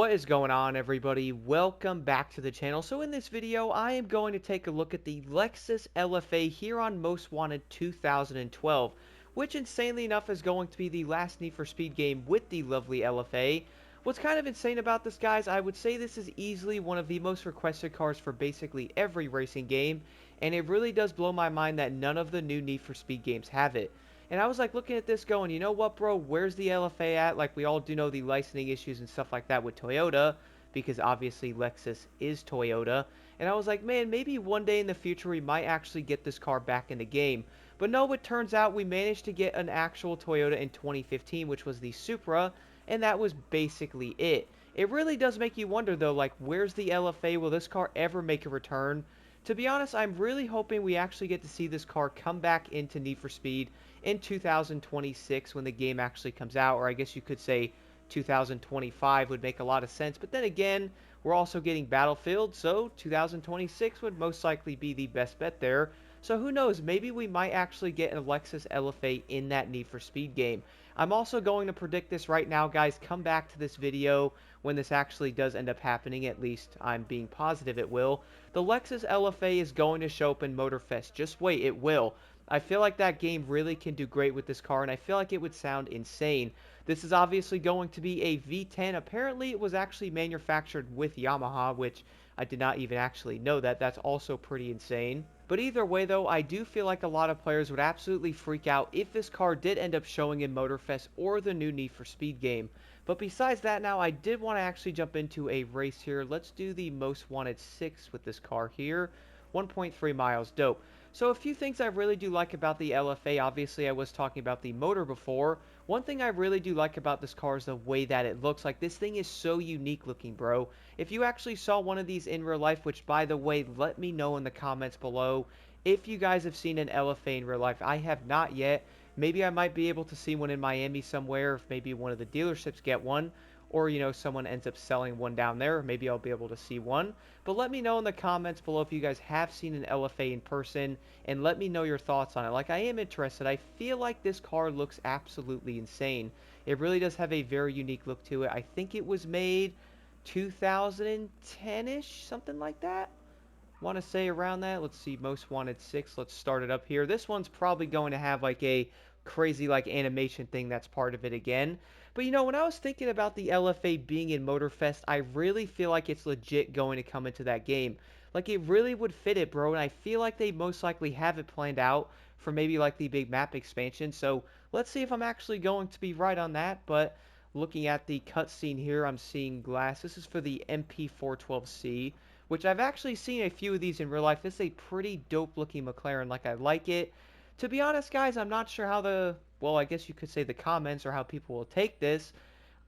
What is going on, everybody? Welcome back to the channel. So in this video, I am going to take a look at the Lexus LFA here on Most Wanted 2012, which insanely enough is going to be the last Need for Speed game with the lovely LFA. What's kind of insane about this, guys, I would say this is easily one of the most requested cars for basically every racing game, and it really does blow my mind that none of the new Need for Speed games have it. And I was like looking at this going, you know what, bro? Where's the LFA at? Like, we all do know the licensing issues and stuff like that with Toyota, because obviously Lexus is Toyota. And I was like, man, maybe one day in the future we might actually get this car back in the game. But no, it turns out we managed to get an actual Toyota in 2015, which was the Supra, and that was basically it. It really does make you wonder, though, like, where's the LFA? Will this car ever make a return? To be honest, I'm really hoping we actually get to see this car come back into Need for Speed in 2026 when the game actually comes out, or I guess you could say 2025 would make a lot of sense. But then again, we're also getting Battlefield, so 2026 would most likely be the best bet there. So who knows, maybe we might actually get a Lexus LFA in that Need for Speed game. I'm also going to predict this right now, guys. Come back to this video when this actually does end up happening. At least I'm being positive it will. The Lexus LFA is going to show up in Motorfest. Just wait, it will. I feel like that game really can do great with this car, and I feel like it would sound insane. This is obviously going to be a V10. Apparently, it was actually manufactured with Yamaha, which I did not even actually know that. That's also pretty insane. But either way, though, I do feel like a lot of players would absolutely freak out if this car did end up showing in Motorfest or the new Need for Speed game. But besides that, now, I did want to actually jump into a race here. Let's do the Most Wanted 6 with this car here. 1.3 miles. Dope. So a few things I really do like about the LFA. Obviously, I was talking about the motor before. One thing I really do like about this car is the way that it looks. Like, this thing is so unique looking, bro. If you actually saw one of these in real life, which, by the way, let me know in the comments below if you guys have seen an LFA in real life. I have not yet. Maybe I might be able to see one in Miami somewhere if maybe one of the dealerships get one. Or, you know, someone ends up selling one down there. Maybe I'll be able to see one. But let me know in the comments below if you guys have seen an LFA in person. And let me know your thoughts on it. Like, I am interested. I feel like this car looks absolutely insane. It really does have a very unique look to it. I think it was made 2010-ish, something like that. Want to say around that. Let's see, Most Wanted 6. Let's start it up here. This one's probably going to have like a crazy like animation thing that's part of it again. But you know, when I was thinking about the LFA being in Motorfest, I really feel like it's legit going to come into that game. Like, it really would fit it, bro, and I feel like they most likely have it planned out for maybe like the big map expansion. So let's see if I'm actually going to be right on that. But looking at the cutscene here, I'm seeing glass. This is for the MP412C, which I've actually seen a few of these in real life. This is a pretty dope looking McLaren. Like, I like it. To be honest, guys, I'm not sure how well, I guess you could say the comments or how people will take this.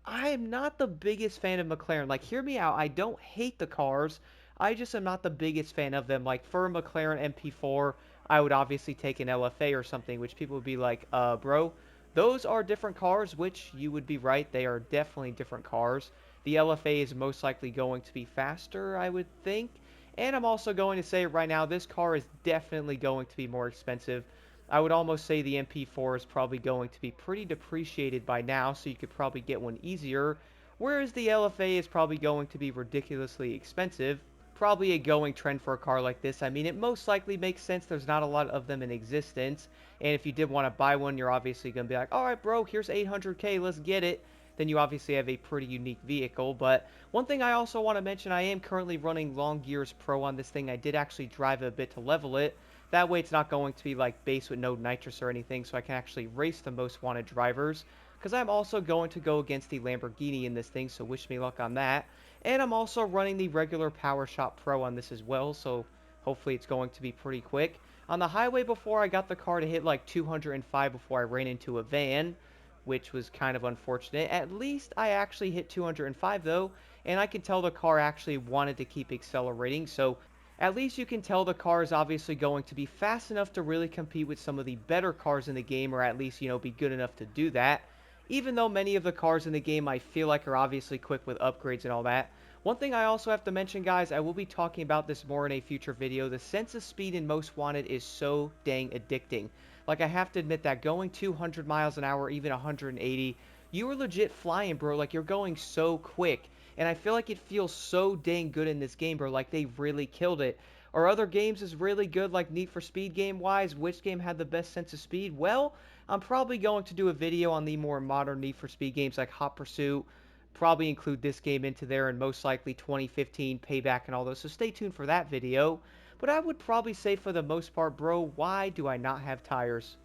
I am not the biggest fan of McLaren. Like, hear me out. I don't hate the cars. I just am not the biggest fan of them. Like, for a McLaren MP4, I would obviously take an LFA or something, which people would be like, bro, those are different cars, which you would be right. They are definitely different cars. The LFA is most likely going to be faster, I would think. And I'm also going to say right now, this car is definitely going to be more expensive. I would almost say the MP4 is probably going to be pretty depreciated by now, so you could probably get one easier, whereas the LFA is probably going to be ridiculously expensive. Probably a going trend for a car like this. I mean, it most likely makes sense. There's not a lot of them in existence, and if you did want to buy one, you're obviously going to be like, alright bro, here's 800k, let's get it. Then you obviously have a pretty unique vehicle. But one thing I also want to mention, I am currently running Long Gears Pro on this thing. I did actually drive it a bit to level it. That way it's not going to be like base with no nitrous or anything, so I can actually race the most wanted drivers. Because I'm also going to go against the Lamborghini in this thing, so wish me luck on that. And I'm also running the regular Power Shop Pro on this as well, so hopefully it's going to be pretty quick. On the highway before, I got the car to hit like 205 before I ran into a van, which was kind of unfortunate. At least I actually hit 205 though, and I can tell the car actually wanted to keep accelerating, so at least you can tell the car is obviously going to be fast enough to really compete with some of the better cars in the game, or at least, you know, be good enough to do that. Even though many of the cars in the game I feel like are obviously quick with upgrades and all that. One thing I also have to mention, guys, I will be talking about this more in a future video. The sense of speed in Most Wanted is so dang addicting. Like, I have to admit that going 200 miles an hour, even 180, you are legit flying, bro. Like, you're going so quick. And I feel like it feels so dang good in this game, bro. Like, they really killed it. Are other games is really good, like Need for Speed game-wise? Which game had the best sense of speed? Well, I'm probably going to do a video on the more modern Need for Speed games like Hot Pursuit. Probably include this game into there, and most likely 2015 Payback and all those. So stay tuned for that video. But I would probably say for the most part, bro, why do I not have tires?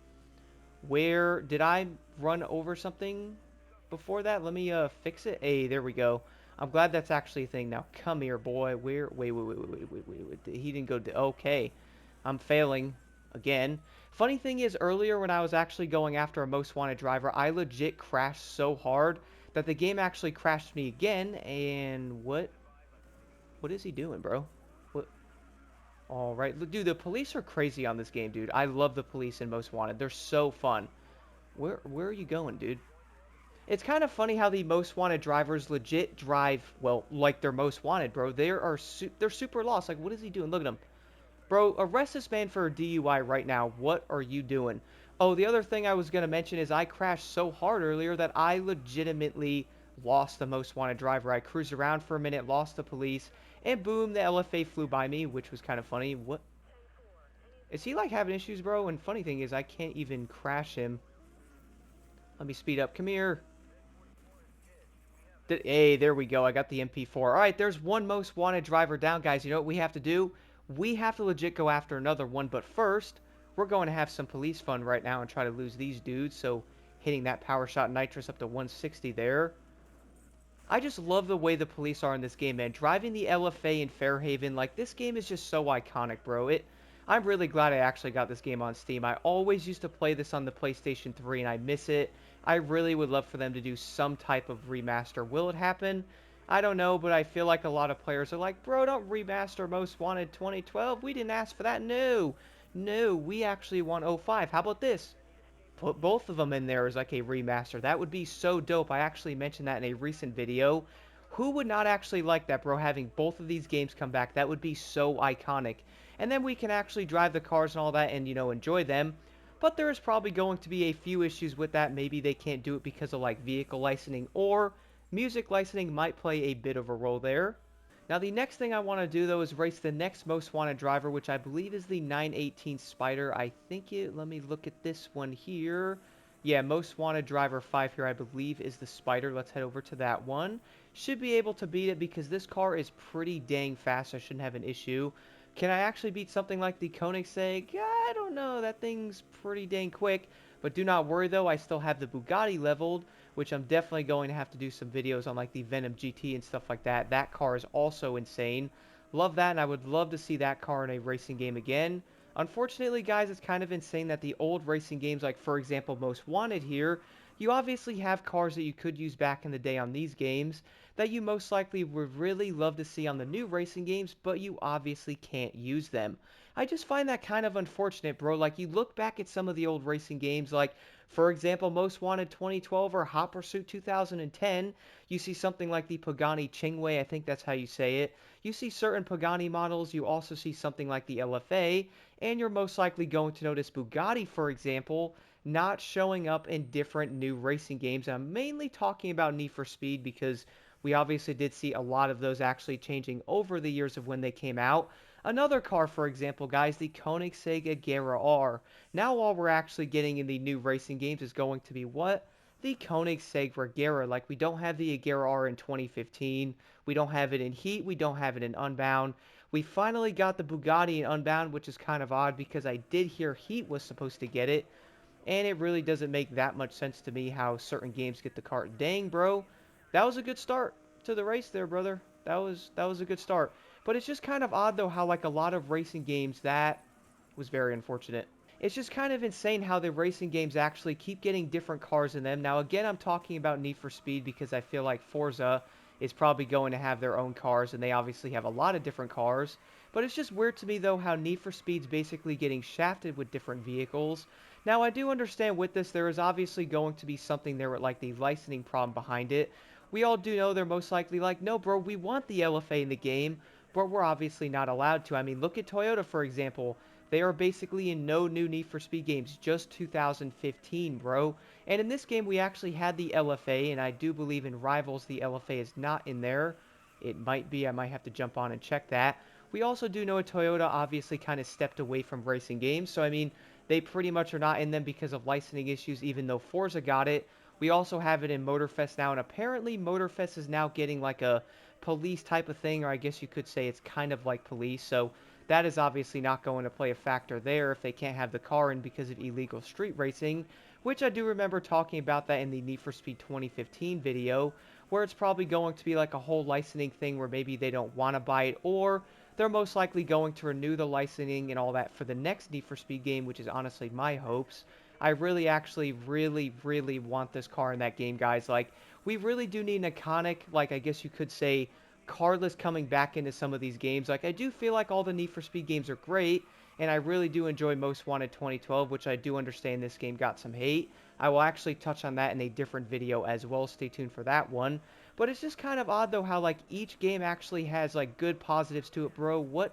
Where did I run over something before that? Let me fix it. Hey, there we go. I'm glad that's actually a thing. Now come here, boy. Where? Wait. He didn't go. Okay, I'm failing again. Funny thing is, earlier when I was actually going after a most wanted driver, I legit crashed so hard that the game actually crashed me again. And what? What is he doing, bro? What? All right, dude. The police are crazy on this game, dude. I love the police in Most Wanted. They're so fun. Where are you going, dude? It's kind of funny how the most wanted drivers legit drive, well, like they're most wanted, bro. They're super lost. Like, what is he doing? Look at him. Bro, arrest this man for a DUI right now. What are you doing? Oh, the other thing I was going to mention is I crashed so hard earlier that I legitimately lost the most wanted driver. I cruised around for a minute, lost the police, and boom, the LFA flew by me, which was kind of funny. What? Is he, like, having issues, bro? And funny thing is, I can't even crash him. Let me speed up. Come here. Hey, there we go. I got the MP4. All right, there's one most wanted driver down, guys. You know what we have to do? We have to legit go after another one. But first, we're going to have some police fun right now and try to lose these dudes. So hitting that power shot nitrous up to 160 there. I just love the way the police are in this game, man. Driving the LFA in Fairhaven, like, this game is just so iconic, bro. I'm really glad I actually got this game on Steam. I always used to play this on the PlayStation 3, and I miss it. I really would love for them to do some type of remaster. Will it happen? I don't know, but I feel like a lot of players are like, bro, don't remaster Most Wanted 2012. We didn't ask for that. No. No, we actually want '05. How about this? Put both of them in there as like a remaster. That would be so dope. I actually mentioned that in a recent video. Who would not actually like that, bro? Having both of these games come back. That would be so iconic. And then we can actually drive the cars and all that and, you know, enjoy them. But there is probably going to be a few issues with that. Maybe they can't do it because of, like, vehicle licensing, or music licensing might play a bit of a role there. Now, the next thing I want to do, though, is race the next most wanted driver, which I believe is the 918 Spider. I think let me look at this one here. Yeah, most wanted driver 5 here, I believe, is the Spider. Let's head over to that one. Should be able to beat it because this car is pretty dang fast. I shouldn't have an issue. Can I actually beat something like the Koenigsegg? I don't know. That thing's pretty dang quick. But do not worry, though. I still have the Bugatti leveled, which I'm definitely going to have to do some videos on, like the Venom GT and stuff like that. That car is also insane. Love that, and I would love to see that car in a racing game again. Unfortunately, guys, it's kind of insane that the old racing games, like, for example, Most Wanted here, you obviously have cars that you could use back in the day on these games that you most likely would really love to see on the new racing games, but you obviously can't use them. I just find that kind of unfortunate, bro. Like, you look back at some of the old racing games, like, for example, Most Wanted 2012 or Hot Pursuit 2010, you see something like the Pagani Chingway, I think that's how you say it. You see certain Pagani models, you also see something like the LFA, and you're most likely going to notice Bugatti, for example, not showing up in different new racing games. I'm mainly talking about Need for Speed because we obviously did see a lot of those actually changing over the years of when they came out. Another car, for example, guys, the Koenigsegg Agera R. Now all we're actually getting in the new racing games is going to be what? The Koenigsegg Agera. Like, we don't have the Agera R in 2015. We don't have it in Heat. We don't have it in Unbound. We finally got the Bugatti in Unbound, which is kind of odd because I did hear Heat was supposed to get it. And it really doesn't make that much sense to me how certain games get the car. Dang, bro. That was a good start to the race there, brother. That was a good start. But it's just kind of odd, though, how, like, a lot of racing games, that was very unfortunate. It's just kind of insane how the racing games actually keep getting different cars in them. Now, again, I'm talking about Need for Speed because I feel like Forza is probably going to have their own cars, and they obviously have a lot of different cars. But it's just weird to me, though, how Need for Speed's basically getting shafted with different vehicles. Now, I do understand with this, there is obviously going to be something there with, like, the licensing problem behind it. We all do know they're most likely like, no, bro, we want the LFA in the game, but we're obviously not allowed to. I mean, look at Toyota, for example. They are basically in no new Need for Speed games, just 2015, bro. And in this game, we actually had the LFA, and I do believe in Rivals, the LFA is not in there. It might be. I might have to jump on and check that. We also do know Toyota obviously kind of stepped away from racing games, so I mean, they pretty much are not in them because of licensing issues, even though Forza got it. We also have it in Motorfest now, and apparently Motorfest is now getting like a police type of thing, or I guess you could say it's kind of like police, so that is obviously not going to play a factor there if they can't have the car in because of illegal street racing, which I do remember talking about that in the Need for Speed 2015 video, where it's probably going to be like a whole licensing thing where maybe they don't want to buy it, or they're most likely going to renew the licensing and all that for the next Need for Speed game, which is honestly my hopes. I really actually really want this car in that game, guys. Like, we really do need an iconic, like, I guess you could say, carless coming back into some of these games. Like, I do feel like all the Need for Speed games are great, and I really do enjoy Most Wanted 2012, which I do understand this game got some hate. I will actually touch on that in a different video as well. Stay tuned for that one. But it's just kind of odd, though, how, like, each game actually has, like, good positives to it, bro. What?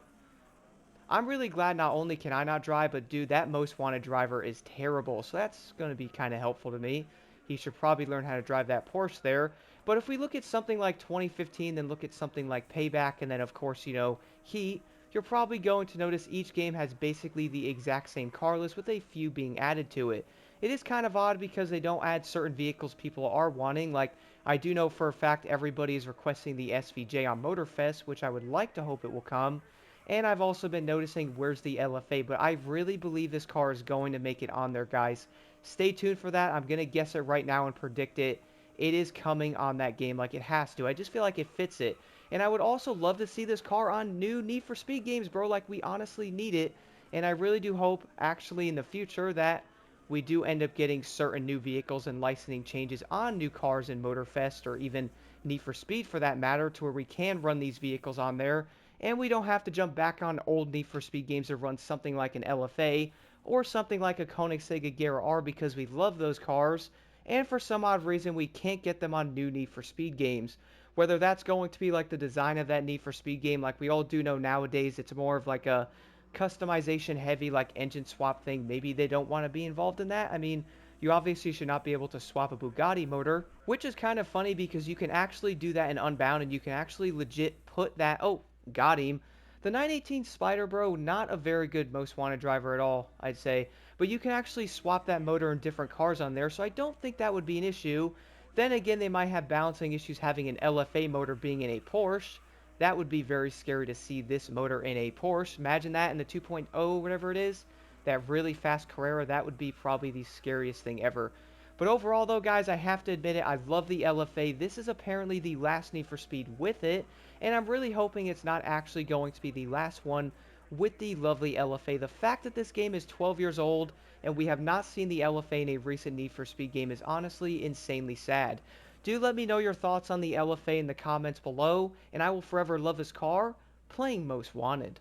I'm really glad not only can I not drive, but, dude, that Most Wanted driver is terrible. So that's going to be kind of helpful to me. He should probably learn how to drive that Porsche there. But if we look at something like 2015, then look at something like Payback, and then, of course, you know, Heat, you're probably going to notice each game has basically the exact same car list with a few being added to it. It is kind of odd because they don't add certain vehicles people are wanting. Like, I do know for a fact everybody is requesting the SVJ on Motorfest, which I would like to hope it will come. And I've also been noticing where's the LFA, but I really believe this car is going to make it on there, guys. Stay tuned for that. I'm going to guess it right now and predict it. It is coming on that game like it has to. I just feel like it fits it. And I would also love to see this car on new Need for Speed games, bro. Like, we honestly need it. And I really do hope, actually, in the future that we do end up getting certain new vehicles and licensing changes on new cars in Motorfest or even Need for Speed for that matter, to where we can run these vehicles on there and we don't have to jump back on old Need for Speed games to run something like an LFA or something like a Koenigsegg Agera R because we love those cars, and for some odd reason we can't get them on new Need for Speed games. Whether that's going to be like the design of that Need for Speed game, like we all do know nowadays, it's more of like a customization heavy like engine swap thing. Maybe they don't want to be involved in that. I mean, you obviously should not be able to swap a Bugatti motor, which is kind of funny because you can actually do that in Unbound and you can actually legit put that, oh, got him. The 918 Spider, bro, not a very good Most Wanted driver at all, I'd say. But you can actually swap that motor in different cars on there, so I don't think that would be an issue. Then again, they might have balancing issues having an LFA motor being in a Porsche. That would be very scary to see this motor in a Porsche. Imagine that in the 2.0, whatever it is. That really fast Carrera, that would be probably the scariest thing ever. But overall, though, guys, I have to admit it, I love the LFA. This is apparently the last Need for Speed with it, and I'm really hoping it's not actually going to be the last one with the lovely LFA. The fact that this game is 12 years old and we have not seen the LFA in a recent Need for Speed game is honestly insanely sad. Do let me know your thoughts on the LFA in the comments below, and I will forever love this car playing Most Wanted.